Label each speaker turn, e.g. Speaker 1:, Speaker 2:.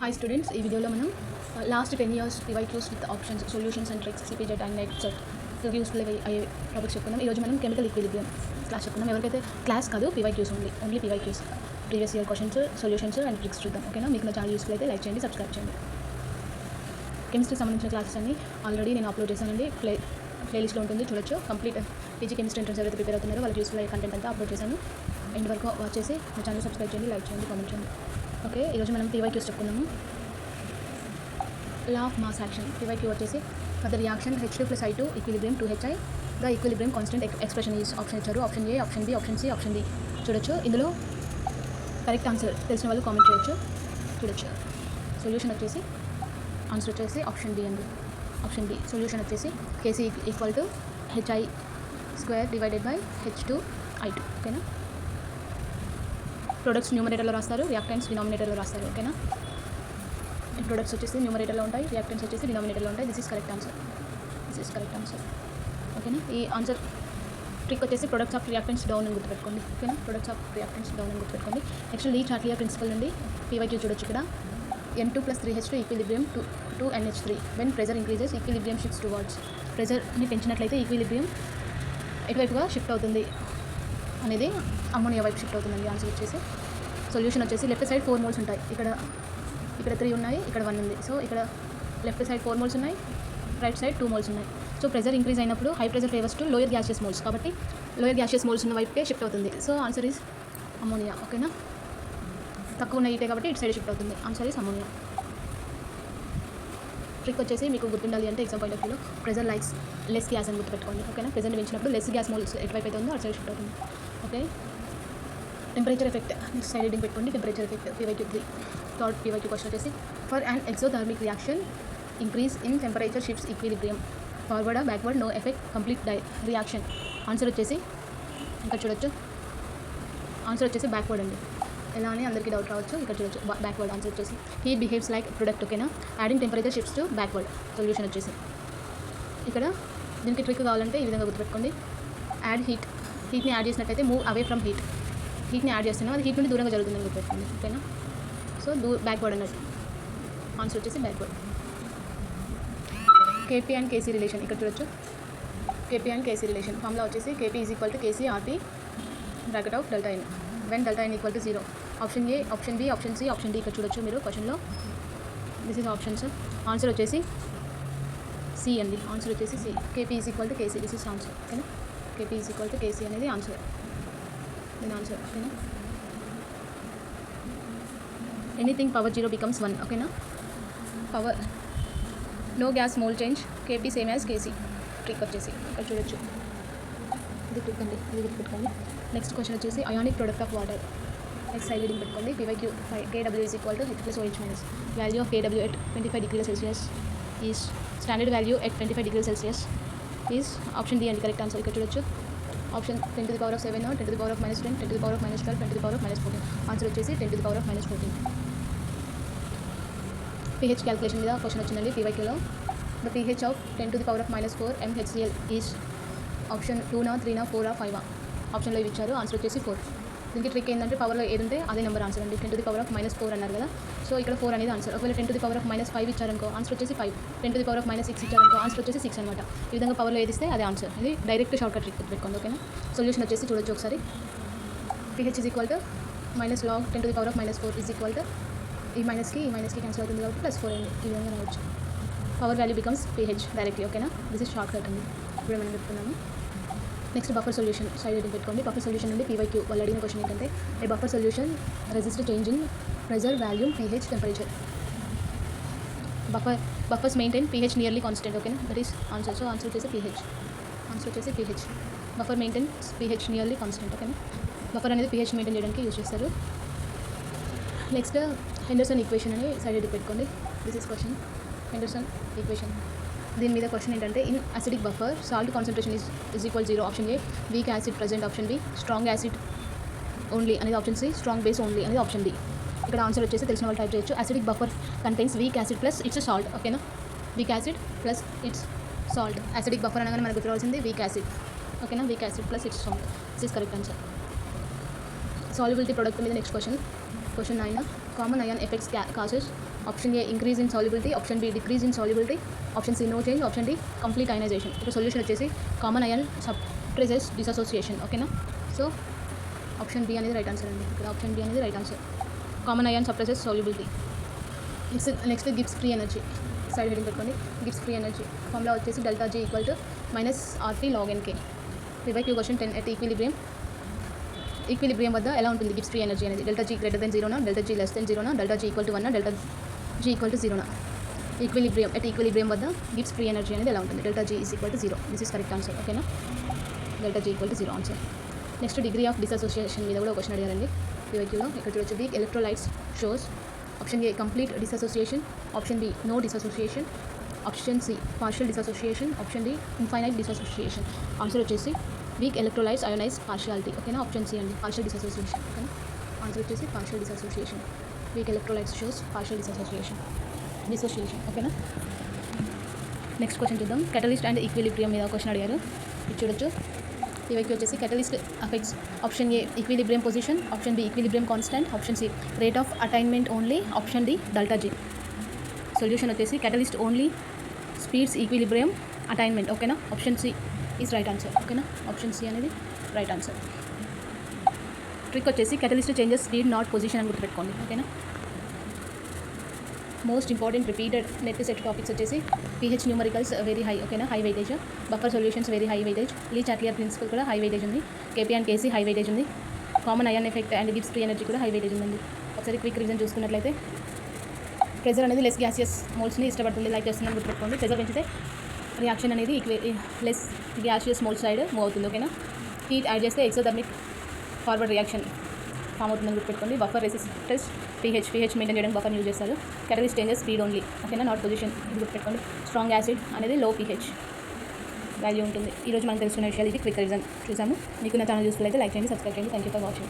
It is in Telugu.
Speaker 1: Hi students, ఈ వీడియోలో మనం last 10 years PYQs with options, solutions and tricks, CPGET and NET useful అయ్యే టాపిక్స్ చెప్పుకున్నాం. ఈరోజు మనం కెమికల్ ఈక్విలిబ్రియం క్లాస్ చెప్పుకున్నాం. ఎవరికైతే క్లాస్ కాదు PYQs only PYQs, previous year questions, solutions and tricks చూద్దాం. ఓకేనా? మీకు నా ఛానల్ యూస్ఫుల్ అయితే లైక్ చేయండి, సబ్స్క్రైబ్ చేయండి. కెమిస్ట్రీకి సంబంధించిన క్లాసెస్ అన్ని ఆల్రెడీ నేను అప్లోడ్ చేశానండి. ప్లేలిస్ట్లో ఉంటుంది, చూడొచ్చు. కంప్లీట్ పీజీ కెమిస్ట్రీ ఎంట్రన్స్ ఎవరైతే ప్రిపేర్ అవుతున్నారో వాళ్ళకి యూస్ఫుల్ అయ్యే కంటెంట్ అంతా అప్లోడ్ చేశాను. ఎండ్ వరకు వాచ్ చేసి నా ఛానల్ సబ్స్క్రైబ్ చేయండి, లైక్ చేయండి, కామెంట్ చేయండి. ఓకే, ఈరోజు మనం PYQs చెప్పుకున్నాము. Law of mass action PYQ వచ్చేసి for the reaction H2 + I2 equilibrium 2HI the equilibrium constant expression is option ఇచ్చారు. Option A, option B, option C, option D. చూడొచ్చు. ఇందులో కరెక్ట్ ఆన్సర్ తెలిసిన వాళ్ళు కామెంట్ చేయొచ్చు. చూడొచ్చు. సొల్యూషన్ వచ్చేసి ఆన్సర్ వచ్చేసి ఆప్షన్ బి అండి. Option B. సొల్యూషన్ వచ్చేసి KC = HI² divided by H2I2. ఓకేనా? ప్రొడక్ట్స్ న్యూమరేటర్లో రాస్తారు, రియాక్టెంట్స్ డినామినేటర్లో రాస్తారు. ఓకేనా? ప్రొడక్ట్స్ వచ్చేసి న్యూమరేటర్లో ఉంటాయి, రియాక్టెంట్స్ వచ్చేసి డినామినేటర్లో ఉంటాయి. This is correct answer. ఓకేనా? ఈ ఆన్సర్ ట్రిక్ వచ్చేసి ప్రొడక్ట్స్ ఆఫ్ రియాక్టెంట్స్ డౌన్ అని గుర్తుపెట్టుకోండి. ఓకేనా? ప్రొడక్ట్స్ ఆఫ్ రియాక్టెంట్స్ డౌన్ అని గుర్తుపెట్టుకోండి. నెక్స్ట్ Chatelier Principle నుండి PYQ చూడొచ్చు. ఇక్కడ N2 + 3H2 equilibrium 2 NH3 when pressure increases equilibrium shifts towards. ప్రెజర్ని పెంచినట్లయితే ఈక్విలిబ్రియం ఎటువైపుగా షిఫ్ట్ అవుతుంది అనేది అమ్మోనియా వైపు షిఫ్ట్ అవుతుందండి. ఆన్సర్ వచ్చేసి సొల్యూషన్ వచ్చేసి లెఫ్ట్ సైడ్ 4 మోల్స్ ఉంటాయి. ఇక్కడ 3 ఉన్నాయి, ఇక్కడ 1 ఉంది. సో ఇక్కడ లెఫ్ట్ సైడ్ 4 మోల్స్ ఉన్నాయి, రైట్ సైడ్ 2 మోల్స్ ఉన్నాయి. సో ప్రెజర్ ఇంక్రీజ్ అయినప్పుడు high pressure favours to lower gaseous moles, కాబట్టి లోయర్ గ్యాషియస్ మోల్స్ ఉన్న వైపుకే షిఫ్ట్ అవుతుంది. So answer is ammonia. ఓకేనా? తక్కువ ఉన్న హీటే కాబట్టి ఇటు సైడ్ షిఫ్ట్ అవుతుంది. Answer is ammonia. ట్రిక్ వచ్చేసి మీకు గుర్తుండాలి అంటే ఎగ్జామ్ పాయింట్ ఆఫ్ వ్యూలో ప్రెజర్ లైక్స్ లెస్ గ్యాస్ అని గుర్తుపెట్టుకోండి. ఓకేనా? ప్రెజర్ని పెంచినప్పుడు లెస్ గ్యాస్ మోల్స్ ఎటువైపు అయితే ఉందో అటు సైడ్ షిఫ్ట్ అవుతుంది. Okay. Temperature effect side heading పెట్టుకోండి. Temperature effect PYQ3 third PYQ question వచ్చేసి for and exothermic reaction increase in temperature shifts equilibrium forward backward no effect complete reaction. Answer వచ్చేసి ఇక్కడ చూడొచ్చు. ఆన్సర్ వచ్చేసి బ్యాక్వర్డ్ అండి. ఎలా అని అందరికీ డౌట్ రావచ్చు. ఇక్కడ చూడొచ్చు, బ్యాక్వర్డ్. ఆన్సర్ వచ్చేసి హీట్ బిహేవ్స్ లైక్ ప్రొడక్ట్. ఓకేనా? Adding temperature shifts to backward. Solution వచ్చేసి ఇక్కడ దీనికి ట్రిక్ కావాలంటే ఈ విధంగా గుర్తుపెట్టుకోండి. హీట్ని యాడ్ చేసినట్టయితే మూవ్ అవే ఫ్రమ్ హీట్ని యాడ్ చేస్తున్నాం, అది హీట్ నుండి దూరంగా జరుగుతుందని గుర్తుపెట్టుకోండి. ఓకేనా? సో బ్యాక్వర్డ్ అన్నట్టు. ఆన్సర్ వచ్చేసి backward. KP and KC relation ఇక్కడ చూడొచ్చు. KP and KC relation formula వచ్చేసి KP = KC RT bracket of ΔN when ΔN = 0. Option A, option B, option C, option D. ఇక్కడ చూడొచ్చు మీరు క్వశ్చన్లో. This is options. ఆన్సర్ వచ్చేసి సి అండి. ఆన్సర్ వచ్చేసి C. KP = KC. This is answer. ఓకేనా? KP = KC అనేది ఆన్సర్. దీని ఆన్సర్. ఓకేనా? Anything power 0 becomes 1. ఓకేనా? Power no gas mole change KP same as KC. Trick వచ్చేసి ఇక్కడ చూడొచ్చు. ఇది ట్రిక్ అండి, ఇది గుర్తుపెట్టుకోండి. నెక్స్ట్ క్వశ్చన్ వచ్చేసి ionic product of water. Next side reading పెట్టుకోండి. PYQ 5 KW = H+OH-. Value of KW at 25 degrees Celsius is standard value at 25 degrees Celsius is option D అండి. Correct answer. ఇక్కడ చూడొచ్చు. ఆప్షన్ 10⁻⁷, 10⁻⁻10, 10⁻⁻12, 10⁻⁻12, 10⁻⁻14. ఆన్సర్ వచ్చేసి 10⁻⁻14. pH క్యాలిక్యులేషన్ మీద క్వశ్చన్ వచ్చిందండి PYQలో. The pH of 10⁻⁻4 MHCl is option 2, 3, 4, 5. ఆప్షన్లో ఇవి ఇచ్చారు. ఆన్సర్ వచ్చేసి 4. దీనికి ట్రిక్ ఏంటంటే పవర్లో ఏది ఉంటే అదే నెంబర్ ఆన్సర్ అండి. 10⁻⁻4 అన్నారు కదా, సో ఇక్కడ 4 అనేది ఆన్సర్. ఒకవేళ 10⁻⁻5 ఇచ్చారనుకో ఆన్సర్ వచ్చేసి 5. 10⁻⁻6 ఇచ్చారనుకో ఆన్సర్ వచ్చేసి 6 అనమాట. ఈ విధంగా పవర్లో ఏది ఇస్తే అదే ఆన్సర్. ఇది డైరెక్ట్ షార్ట్ కట్ ట్రిక్ పెట్టుకోండి. ఓకేనా? సొల్యూషన్ వచ్చేసి చూడొచ్చు ఒకసారి. pH = -log 10⁻⁻4 ఈ మైనస్కి క్యాన్సిల్ అవుతుంది కాబట్టి +4 అయింది. ఈ విధంగా రావచ్చు. Power value becomes pH directly. ఓకేనా? దిస్ ఇస్ షార్ట్ కట్ అండి. ఇప్పుడు మనం చెప్తున్నాము. Next buffer solution side heading పెట్టుకోండి. బఫర్ సొల్యూషన్ నుండి PYQ వాళ్ళు అడిగిన క్వశ్చన్ ఏంటంటే a buffer solution resist change in pressure, volume, pH, temperature. Buffers maintain pH nearly constant. ఓకేనా? That is answer. So answer వచ్చేసి pH. ఆన్సర్ వచ్చేసి pH. Buffer maintains pH nearly constant. ఓకేనా? బఫర్ అనేది pH మెయింటైన్ చేయడానికి యూజ్ చేస్తారు. నెక్స్ట్ హెండర్సన్ ఈక్వేషన్ అని సైడ్ హెడ్డింగ్ పెట్టుకోండి. This is question. Henderson equation. దీని మీద క్వశ్చన్ ఏంటంటే in acidic buffer salt concentration is equal 0. Option A weak acid present, option B strong acid only అనేది, option C strong base only అనేది, ఆప్షన్ డి. ఇక్కడ ఆన్సర్ వచ్చేసి తెలిసిన వాళ్ళు టైప్ చేయొచ్చు. Acidic buffer contains weak acid plus its salt. ఓకేనా? Weak acid plus its salt. Acidic buffer అనగానే మనకు గుర్తురావాల్సింది వీక్ యాసిడ్. ఓకేనా? Weak acid plus its salt. This is correct answer. Solubility product మీద next question 9. Common ion effects causes option A increase in solubility, option B decrease in solubility, option C no change, option D complete ionization. ఇప్పుడు సొల్యూషన్ వచ్చేసి కామన్ అయాన్ సప్రెసెస్ డిసోసియేషన్. ఓకేనా? సో ఆప్షన్ బి అనేది రైట్ ఆన్సర్ అండి. ఇక్కడ ఆప్షన్ బి అనేది right answer. Common ion suppresses solubility. Next Gibbs free energy. Side heading పెట్టుకోండి. గిబ్స్ ఫ్రీ ఎనర్జీ ఫార్ములా వచ్చేసి delta G equal to -RT log NK. PYQ question 10 at equilibrium వద్ద ఎలా ఉంటుంది గిబ్స్ ఫ్రీ ఎనర్జీ అనేది? డెల్టా జీ గ్రేటర్ దెన్ 0నా, డెల్టా జీ లెస్ దెన్ 0నా, డెల్టా జీ ఈక్వల్ టు 1నా, డెల్టా జీ ఈక్వల్ టు 0నా? ఈక్విలిబ్రియం వద్ద గిబ్స్ ఫ్రీ ఎనర్జీ అనేది ఎలా ఉంటుంది? Delta G is equal to 0. This is correct answer. ఓకేనా? Delta G equal to 0 answer. Next degree of dissociation మీద కూడా క్వశ్చన్ అడిగారండి PYQలో. ఇక్కడ చూడొచ్చు. Weak electrolytes shows option A complete dissociation, option B no dissociation, option C partial dissociation, option D infinite dissociation. Answer వచ్చేసి వీక్ ఎలక్ట్రోలైట్స్ అయోనైజ్ పార్షియాలిటీ. ఓకేనా? ఆప్షన్ సి అండి, పార్షియల్ డిసోసియేషన్. ఓకేనా? ఆన్సర్ వచ్చేసి partial dissociation. Weak electrolytes shows partial dissociation. ఓకేనా? నెక్స్ట్ క్వశ్చన్ చూద్దాం. కెటలిస్ట్ అండ్ ఈక్విలిబ్రియం మీద క్వశ్చన్ అడిగారు. ఇది చూడొచ్చు. PYQ వచ్చేసి catalyst affects option A equilibrium position, option B equilibrium constant, option C rate of attainment only, option D delta G. Solution వచ్చేసి catalyst only speeds equilibrium attainment. ఓకేనా? Option C is right answer. ఓకేనా? ఆప్షన్ సి అనేది రైట్ ఆన్సర్. ట్రిక్ వచ్చేసి catalyst changes speed not position అని గుర్తుపెట్టుకోండి. ఓకేనా? Most important repeated NET SET topics వచ్చేసి pH న్యూమరికల్స్ వెరీ హై. ఓకేనా? High weightage. Buffer solutions very high weightage. Chatelier principle కూడా హై వెయిటేజ్ ఉంది. KP and KC high weightage ఉంది. Common ion effect and Gibbs free energy కూడా హై వెయిటేజ్ ఉందండి. ఒకసారి క్విక్ రివిజన్ చూసుకున్నట్లయితే ప్రెజర్ అనేది లెస్ గ్యాసియస్ మోల్స్ని ఇష్టపడుతుంది, లైక్ చేస్తుందని గుర్తుపెట్టుకోండి. ప్రెజర్ పెంచితే రియాక్షన్ అనేది less gaseous mole side move అవుతుంది. ఓకేనా? హీట్ యాడ్ చేస్తే ఎక్సోథర్మిక్ ఫార్వర్డ్ రియాక్షన్ ఫామ్ అవుతుందని గుర్తుపెట్టుకోండి. బఫర్ రెసిస్టెన్స్ pH మెయింటైన్ చేయడానికి బఫర్ యూజ్ చేస్తారు. Catalyst changes speed only. ఓకేనా? Not position. ఇది గుర్తుపెట్టుకోండి. స్ట్రాంగ్ యాసిడ్ అనేది లో pH వాల్యూ ఉంటుంది. ఈరోజు మనం తెలుసుకునే విషయాలు ఇది క్విక్ రివిజన్ చూసాము. మీకు నా ఛానల్ యూస్ఫుల్ అయితే లైక్ చేయండి, సబ్స్క్రైబ్ చేయండి. Thank you for watching.